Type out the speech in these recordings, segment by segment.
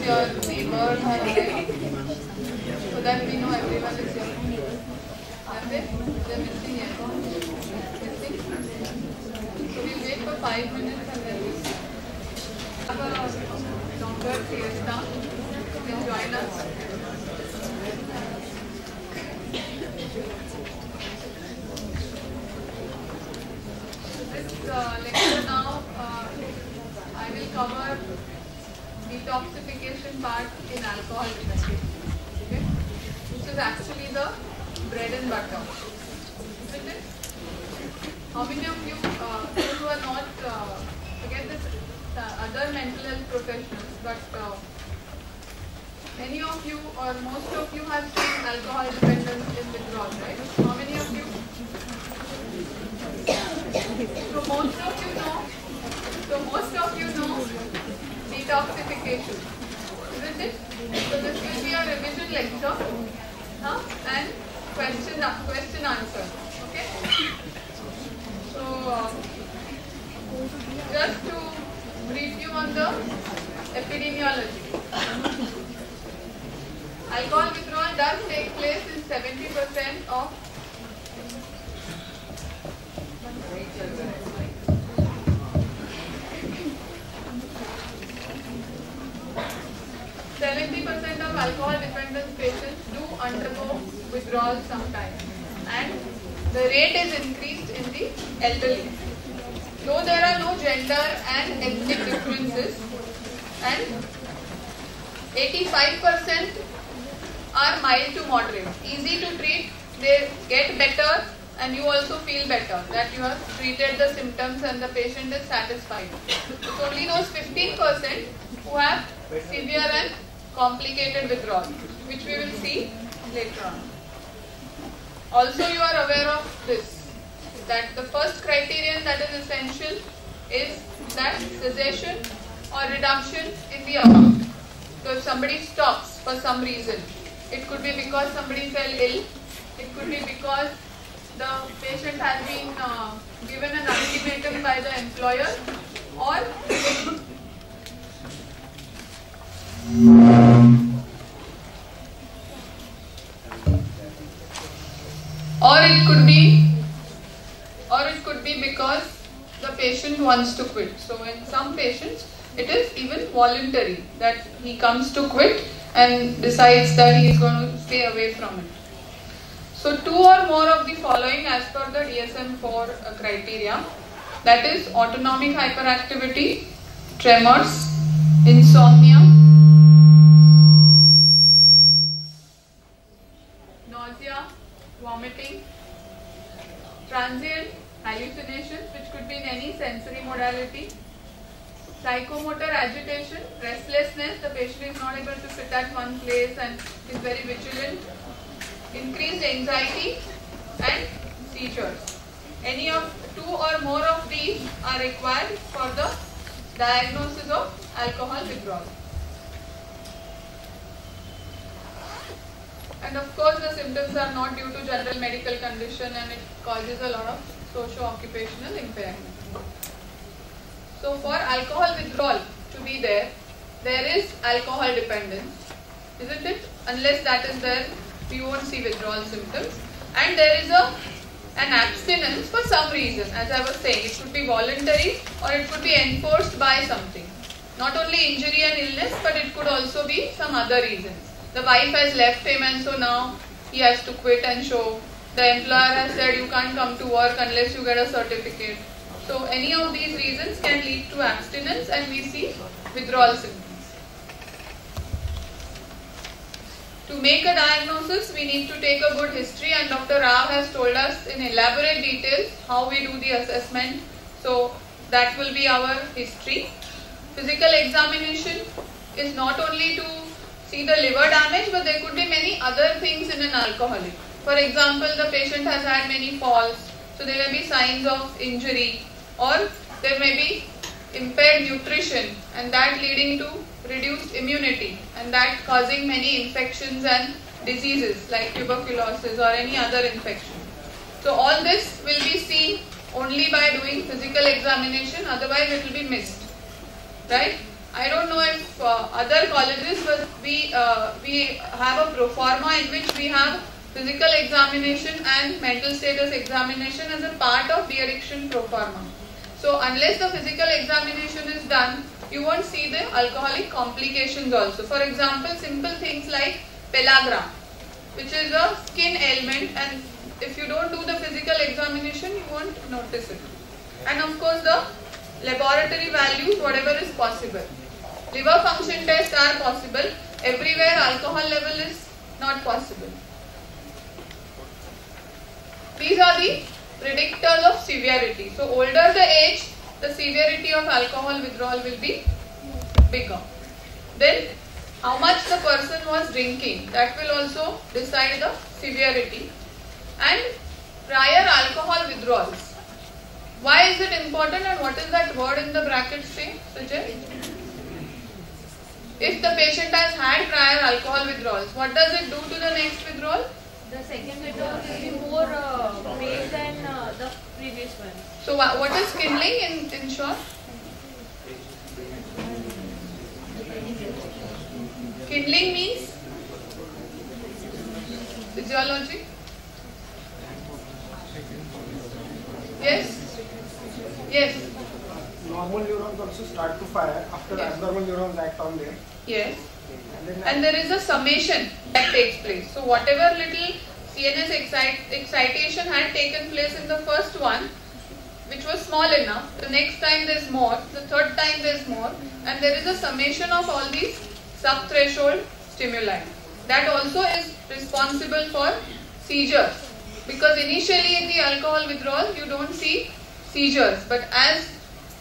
your neighbors are aware, so that we know everyone is here. Are they? They're missing here. Missing? So we'll wait for 5 minutes and then we'll have a longer siesta. You can join us. This lecture now, I will cover detoxification part in alcohol dependence. Okay? This is actually the bread and butter. Isn't it? How many of you, those who are not, forget this, other mental health professionals, but many of you or most of you have seen alcohol dependence in withdrawal, right? How many of you? So most of you know detoxification, isn't it? So this will be a revision lecture, and question answer. Okay. So just to brief you on the epidemiology. Alcohol withdrawal does take place in 70% of 70% of alcohol dependence patients do undergo withdrawal sometimes, and the rate is increased in the elderly. Though there are no gender and ethnic differences, and 85% are mild to moderate, easy to treat, they get better, and you also feel better that you have treated the symptoms and the patient is satisfied. It's only those 15% who have severe and complicated withdrawal, which we will see later on. Also, you are aware of this, that the first criterion that is essential is that cessation or reduction in the amount. So if somebody stops for some reason, it could be because somebody fell ill, it could be because the patient has been given an ultimatum by the employer, or it could be because the patient wants to quit. So in some patients, it is even voluntary that he comes to quit and decides that he is going to stay away from it. So 2 or more of the following as per the DSM-4 criteria, that is autonomic hyperactivity, tremors, insomnia, nausea, vomiting, transient hallucinations, which could be in any sensory modality, psychomotor agitation, restlessness, the patient is not able to sit at one place and is very vigilant, increased anxiety, and seizures. Any of 2 or more of these are required for the diagnosis of alcohol withdrawal. And of course, the symptoms are not due to general medical condition, and it causes a lot of socio-occupational impairment. So for alcohol withdrawal to be there is alcohol dependence, isn't it? Unless that is there, we won't see withdrawal symptoms. And there is an abstinence for some reason. As I was saying, it could be voluntary or it could be enforced by something. Not only injury and illness, but it could also be some other reasons. The wife has left him and so now he has to quit and show. The employer has said you can't come to work unless you get a certificate. So any of these reasons can lead to abstinence and we see withdrawal symptoms. To make a diagnosis, we need to take a good history, and Dr. Rao has told us in elaborate details how we do the assessment. So that will be our history. Physical examination is not only to see the liver damage, but there could be many other things in an alcoholic. For example, the patient has had many falls, so there may be signs of injury, or there may be impaired nutrition and that leading to reduced immunity and that causing many infections and diseases like tuberculosis or any other infection. So all this will be seen only by doing physical examination, otherwise it will be missed, right? I don't know if other colleges, but we have a pro forma in which we have physical examination and mental status examination as a part of de-addiction pro forma. So unless the physical examination is done, you won't see the alcoholic complications also. For example, simple things like pellagra, which is a skin ailment, and if you don't do the physical examination, you won't notice it. And of course the laboratory values, whatever is possible. Liver function tests are possible. Everywhere alcohol level is not possible. These are the predictors of severity. So older the age, the severity of alcohol withdrawal will be bigger. Then how much the person was drinking, that will also decide the severity. And prior alcohol withdrawals. Why is it important and what is that word in the brackets say? Suggest? If the patient has had prior alcohol withdrawals, what does it do to the next withdrawal? The second withdrawal will be more vague than the previous one. So what is kindling in short? Kindling means physiology. Yes? Yes. Normal neurons also start to fire after Yes. abnormal neurons act on them. Yes. And And there is a summation that takes place. So whatever little CNS excitation had taken place in the first one, which was small enough, the next time there is more, the third time there is more, and there is a summation of all these sub-threshold stimuli. That also is responsible for seizures. Because initially in the alcohol withdrawal, you don't see seizures. But as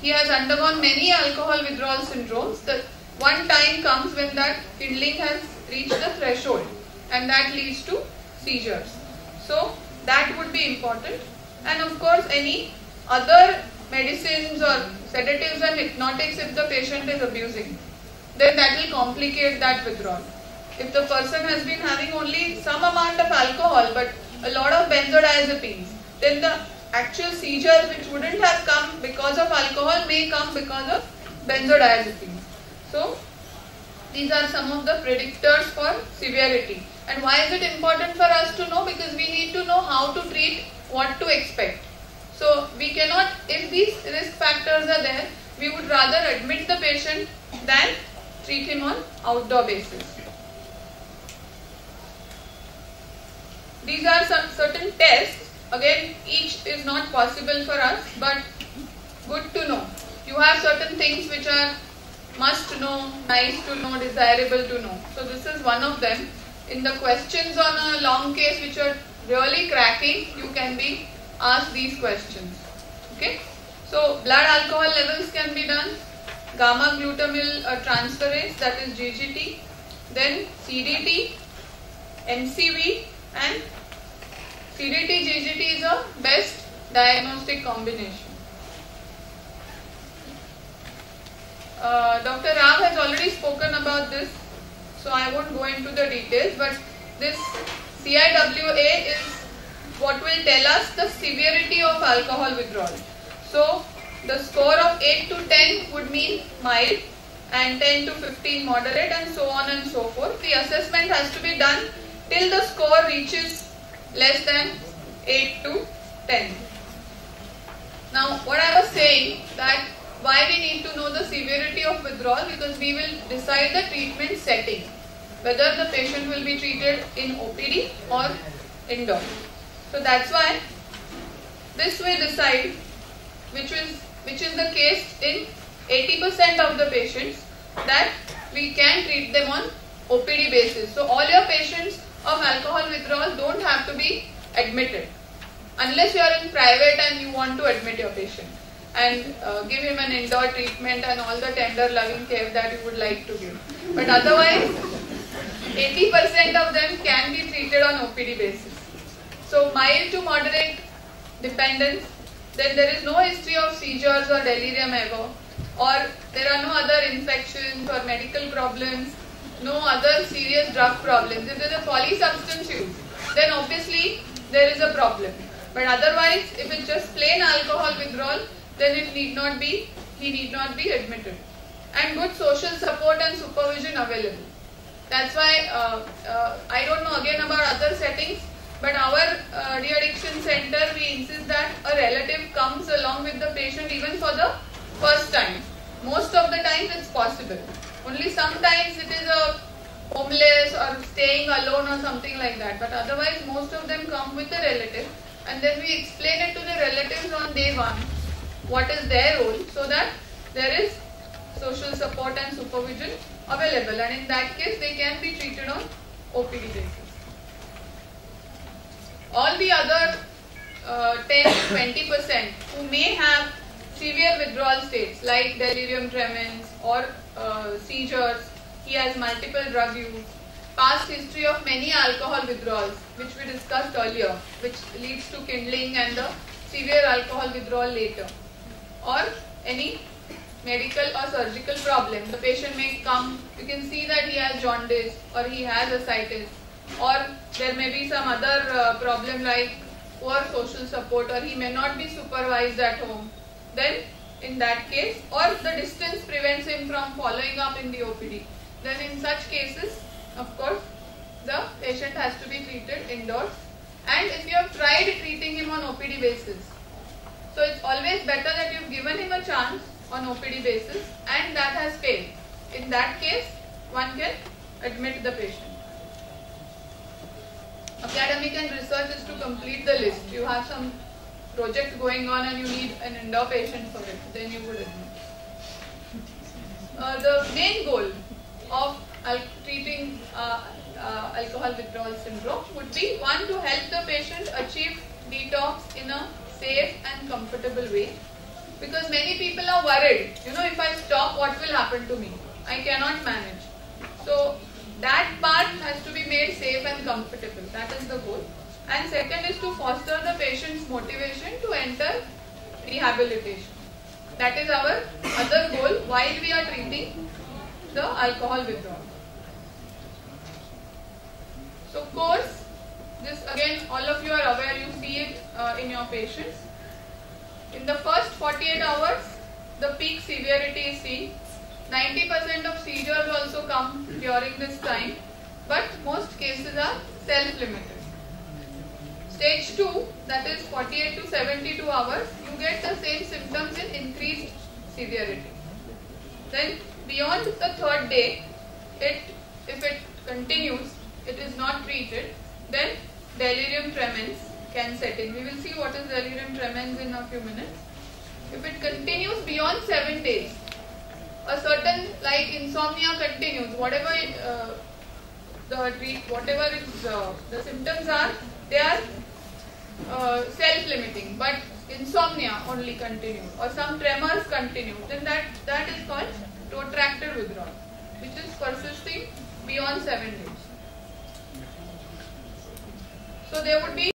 he has undergone many alcohol withdrawal syndromes, the one time comes when that kindling has reached the threshold, and that leads to seizures. So that would be important. And of course any other medicines or sedatives and hypnotics if the patient is abusing, then that will complicate that withdrawal. If the person has been having only some amount of alcohol but a lot of benzodiazepines, then the actual seizures which wouldn't have come because of alcohol may come because of benzodiazepines. So these are some of the predictors for severity. And why is it important for us to know? Because we need to know how to treat, what to expect. So we cannot, if these risk factors are there, we would rather admit the patient than treat him on outdoor basis. These are some certain tests. Again, each is not possible for us, but good to know. You have certain things which are must know, nice to know, desirable to know. So this is one of them. In the questions on a long case which are really cracking, you can be asked these questions. Okay. So blood alcohol levels can be done. Gamma glutamyl transferase, that is GGT. Then CDT, MCV, and CDT GGT is a best diagnostic combination. Dr. Rao has already spoken about this, so I won't go into the details, but this CIWA is what will tell us the severity of alcohol withdrawal. So the score of 8 to 10 would mean mild, and 10 to 15 moderate, and so on and so forth. The assessment has to be done till the score reaches less than 8 to 10. Now what I was saying, that why we need to know the severity of withdrawal, because we will decide the treatment setting, whether the patient will be treated in OPD or indoor. So that's why this will decide, which is the case in 80% of the patients, that we can treat them on OPD basis. So all your patients of alcohol withdrawal don't have to be admitted, unless you are in private and you want to admit your patient and give him an indoor treatment and all the tender loving care that you would like to give. But otherwise 80% of them can be treated on OPD basis. So mild to moderate dependence, then there is no history of seizures or delirium ever, or there are no other infections or medical problems, no other serious drug problems. If there is a polysubstance use, then obviously there is a problem. But otherwise, if it's just plain alcohol withdrawal, then he need not be admitted. and good social support and supervision available. That's why I don't know again about other settings, but our de-addiction center, we insist that a relative comes along with the patient even for the first time. Most of the time it's possible. Only sometimes it is a homeless or staying alone or something like that. But otherwise most of them come with a relative, and then we explain it to the relatives on day one what is their role, so that there is social support and supervision available, and in that case they can be treated on OPD basis. All the other 10 to 20% who may have severe withdrawal states like delirium tremens or seizures, he has multiple drug use, past history of many alcohol withdrawals which we discussed earlier, which leads to kindling and the severe alcohol withdrawal later, or any medical or surgical problem. The patient may come, you can see that he has jaundice or he has ascites, or there may be some other problem like poor social support, or he may not be supervised at home. Then in that case, or the distance prevents him from following up in the OPD, then in such cases, of course, the patient has to be treated indoors. And if you have tried treating him on OPD basis, so it's always better that you've given him a chance on OPD basis and that has failed. In that case, one can admit the patient. Academic and research is to complete the list. You have some project going on and you need an indoor patient for it, then you would admit. The main goal of treating alcohol withdrawal syndrome would be, one, to help the patient achieve detox in a safe and comfortable way, because many people are worried, if I stop, what will happen to me? I cannot manage. So that part has to be made safe and comfortable. That is the goal. And second is to foster the patient's motivation to enter rehabilitation. That is our other goal while we are treating the alcohol withdrawal. So course, this again all of you are aware, you see it in your patients. In the first 48 hours, the peak severity is seen. 90% of seizures also come during this time, but most cases are self-limited. Stage 2, that is 48 to 72 hours, you get the same symptoms in increased severity. Then beyond the third day, if it continues, it is not treated, then delirium tremens can set in. We will see what is delirium tremens in a few minutes. If it continues beyond 7 days, a certain like insomnia continues, whatever the symptoms are, they are self-limiting, but insomnia only continues, or some tremors continue, then that is called protracted withdrawal, which is persisting beyond 7 days. So there would be